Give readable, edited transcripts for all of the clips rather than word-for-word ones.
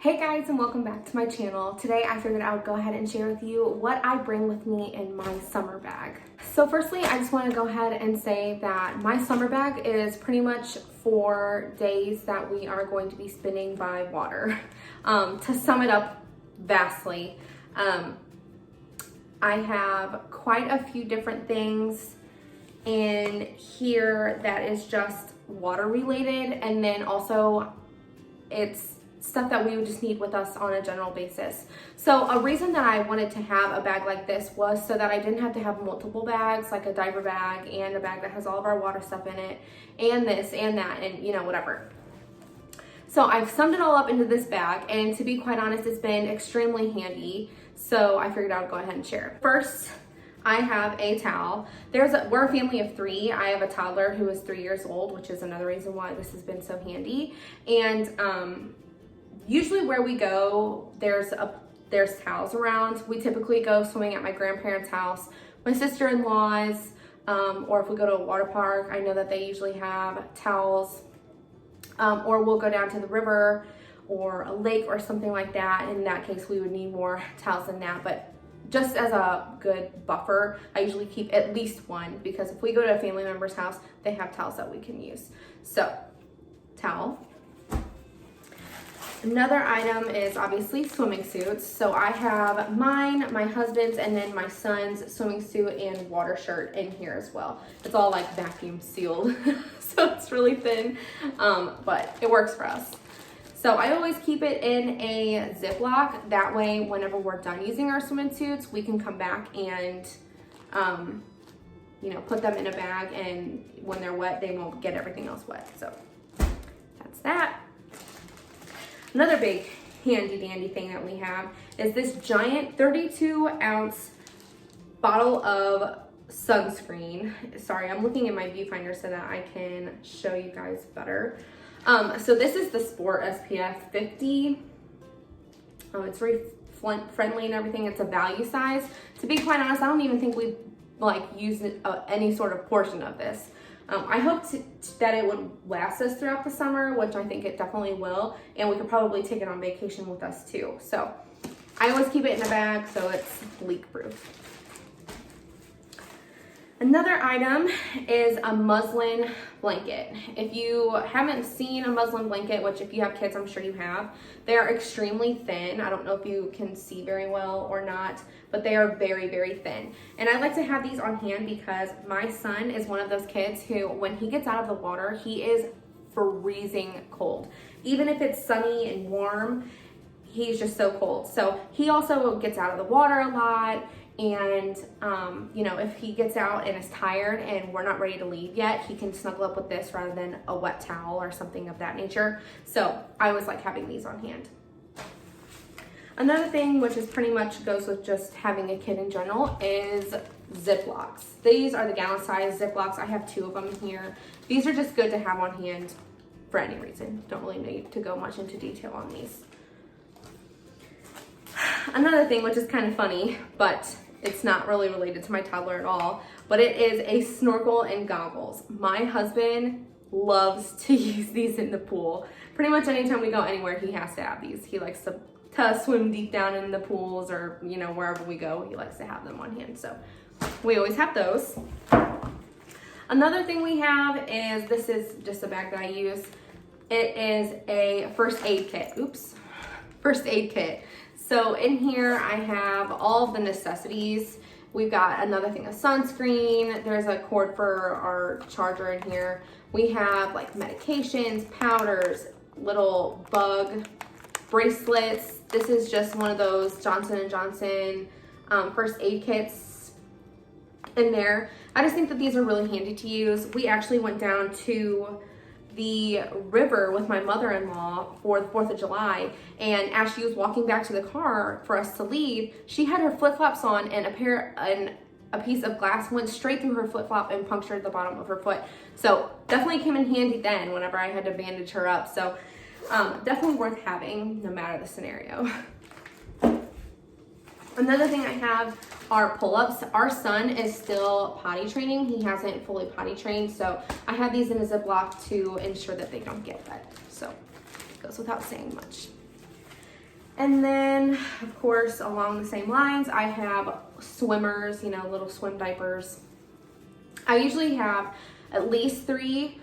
Hey guys, and welcome back to my channel. Today I figured I would go ahead and share with you what I bring with me in my summer bag. So firstly, I just want to go ahead and say that my summer bag is pretty much for days that we are going to be spending by water. To sum it up vastly, I have quite a few different things in here that is just water related, and then also it's stuff that we would just need with us on a general basis. So a reason that I wanted to have a bag like this was so that I didn't have to have multiple bags, like a diaper bag and a bag that has all of our water stuff in it, and this and that, and you know, whatever. So I've summed it all up into this bag, and to be quite honest, it's been extremely handy. So I figured I would go ahead and share. First, I have a towel. We're a family of 3. I have a toddler who is 3 years old, which is another reason why this has been so handy. And usually where we go, there's towels around. We typically go swimming at my grandparents' house, my sister-in-law's, or if we go to a water park, I know that they usually have towels, or we'll go down to the river or a lake or something like that. In that case, we would need more towels than that, but just as a good buffer, I usually keep at least one, because if we go to a family member's house, they have towels that we can use. So, towel. Another item is obviously swimming suits. So I have mine, my husband's, and then my son's swimming suit and water shirt in here as well. It's all like vacuum sealed, so it's really thin, but it works for us. So I always keep it in a Ziploc. That way, whenever we're done using our swimming suits, we can come back and, put them in a bag, and when they're wet, they won't get everything else wet. So that's that. Another big handy dandy thing that we have is this giant 32-ounce bottle of sunscreen. Sorry, I'm looking at my viewfinder so that I can show you guys better. So this is the Sport SPF 50. It's very friendly and everything. It's a value size. To be quite honest, I don't even think we used any sort of portion of this. I hoped that it would last us throughout the summer, which I think it definitely will, and we could probably take it on vacation with us too. So I always keep it in a bag so it's leak proof. Another item is a muslin blanket. If you haven't seen a muslin blanket, which if you have kids, I'm sure you have, they are extremely thin. I don't know if you can see very well or not, but they are very, very thin. And I like to have these on hand because my son is one of those kids who, when he gets out of the water, he is freezing cold. Even if it's sunny and warm, he's just so cold. So he also gets out of the water a lot. And, if he gets out and is tired and we're not ready to leave yet, he can snuggle up with this rather than a wet towel or something of that nature. So I always like having these on hand. Another thing, which is pretty much goes with just having a kid in general, is Ziplocs. These are the gallon size Ziplocs. I have 2 of them here. These are just good to have on hand for any reason. Don't really need to go much into detail on these. Another thing, which is kind of funny, but it's not really related to my toddler at all, but it is a snorkel and goggles. My husband loves to use these in the pool. Pretty much anytime we go anywhere, he has to have these. He likes to swim deep down in the pools, or wherever we go, he likes to have them on hand. So we always have those. Another thing we have is, this is just a bag that I use. It is a first aid kit. First aid kit. So in here I have all of the necessities. We've got another thing of sunscreen. There's a cord for our charger in here. We have like medications, powders, little bug bracelets. This is just one of those Johnson & Johnson first aid kits in there. I just think that these are really handy to use. We actually went down to the river with my mother-in-law for the 4th of July, and as she was walking back to the car for us to leave, she had her flip-flops on, and a piece of glass went straight through her flip-flop and punctured the bottom of her foot. So definitely came in handy then whenever I had to bandage her up. So definitely worth having no matter the scenario. Another thing I have are pull-ups. Our son is still potty training. He hasn't fully potty trained, so I have these in a Ziploc to ensure that they don't get wet. So it goes without saying much. And then, of course, along the same lines, I have swimmers, you know, little swim diapers. I usually have at least 3.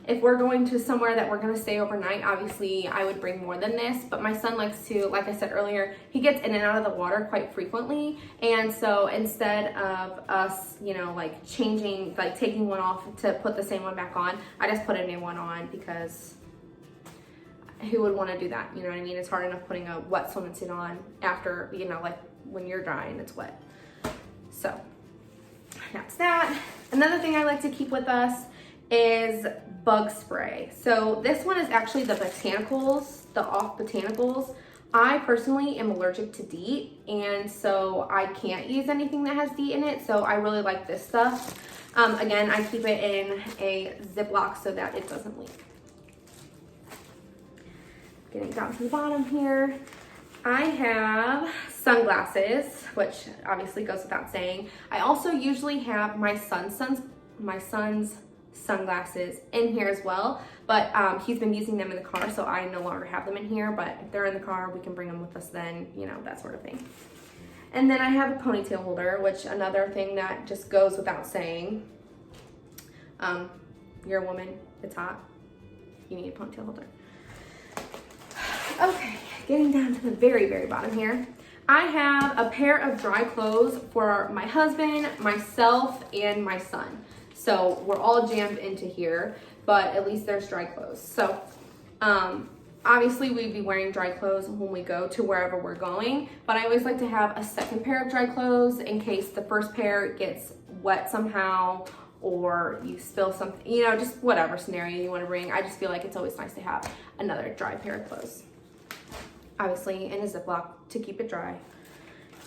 If we're going to somewhere that we're going to stay overnight, obviously I would bring more than this, but my son likes to, like I said earlier, he gets in and out of the water quite frequently. And so instead of us, you know, like changing, like taking one off to put the same one back on, I just put a new one on because who would want to do that? You know what I mean? It's hard enough putting a wet swimming suit on after, you know, like when you're dry and it's wet. So that's that. Another thing I like to keep with us is bug spray. So this one is actually the botanicals, the off botanicals. I personally am allergic to DEET, and so I can't use anything that has DEET in it, so I really like this stuff. Again, I keep it in a Ziploc so that it doesn't leak. Getting down to the bottom here, I have sunglasses, which obviously goes without saying. I also usually have my son's sunglasses in here as well, but he's been using them in the car, so I no longer have them in here, but if they're in the car, we can bring them with us then, you know, that sort of thing. And then I have a ponytail holder, which another thing that just goes without saying. You're a woman, it's hot, you need a ponytail holder. Okay, getting down to the very, very bottom here. I have a pair of dry clothes for my husband, myself, and my son. So we're all jammed into here, but at least there's dry clothes. So obviously we'd be wearing dry clothes when we go to wherever we're going, but I always like to have a second pair of dry clothes in case the first pair gets wet somehow or you spill something, you know, just whatever scenario you want to bring. I just feel like it's always nice to have another dry pair of clothes. Obviously in a Ziploc to keep it dry.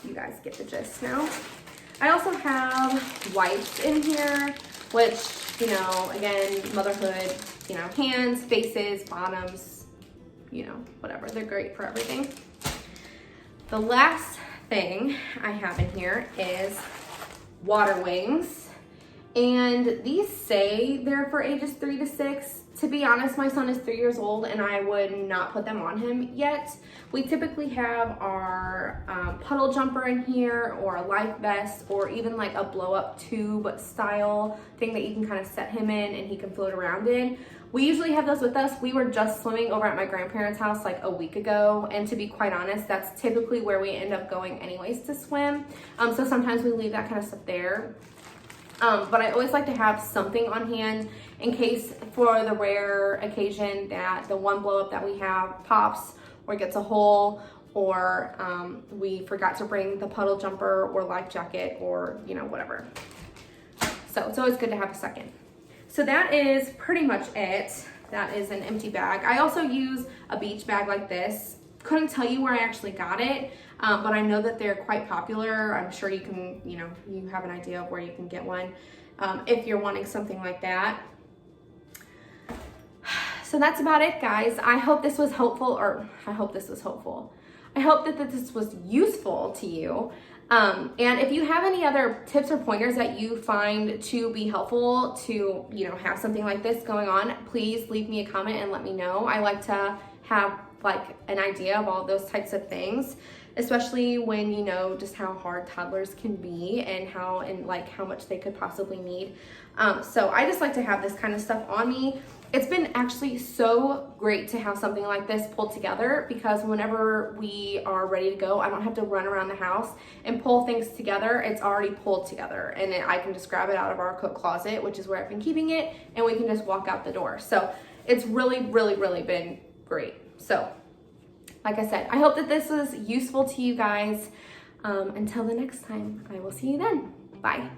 You guys get the gist now. I also have wipes in here, which, you know, again, motherhood, you know, hands, faces, bottoms, you know, whatever. They're great for everything. The last thing I have in here is water wings. And these say they're for ages 3 to 6. To be honest, my son is 3 years old and I would not put them on him yet. We typically have our puddle jumper in here, or a life vest, or even like a blow up tube style thing that you can kind of set him in and he can float around in. We usually have those with us. We were just swimming over at my grandparents' house like a week ago, and to be quite honest, that's typically where we end up going anyways to swim. So sometimes we leave that kind of stuff there. But I always like to have something on hand in case, for the rare occasion that the one blow up that we have pops or gets a hole, or we forgot to bring the puddle jumper or life jacket, or, you know, whatever. So it's always good to have a second. So that is pretty much it. That is an empty bag. I also use a beach bag like this. Couldn't tell you where I actually got it, but I know that they're quite popular. I'm sure you can, you know, you have an idea of where you can get one if you're wanting something like that. So that's about it, guys. I hope this was helpful, or I hope this was hopeful. I hope that this was useful to you. And if you have any other tips or pointers that you find to be helpful to, you know, have something like this going on, please leave me a comment and let me know. I like to have like an idea of all those types of things, especially when you know just how hard toddlers can be and how much they could possibly need. So I just like to have this kind of stuff on me. It's been actually so great to have something like this pulled together, because whenever we are ready to go, I don't have to run around the house and pull things together. It's already pulled together, and I can just grab it out of our coat closet, which is where I've been keeping it, and we can just walk out the door. So it's really, really, really been great. So like I said, I hope that this was useful to you guys. Until the next time, I will see you then. Bye.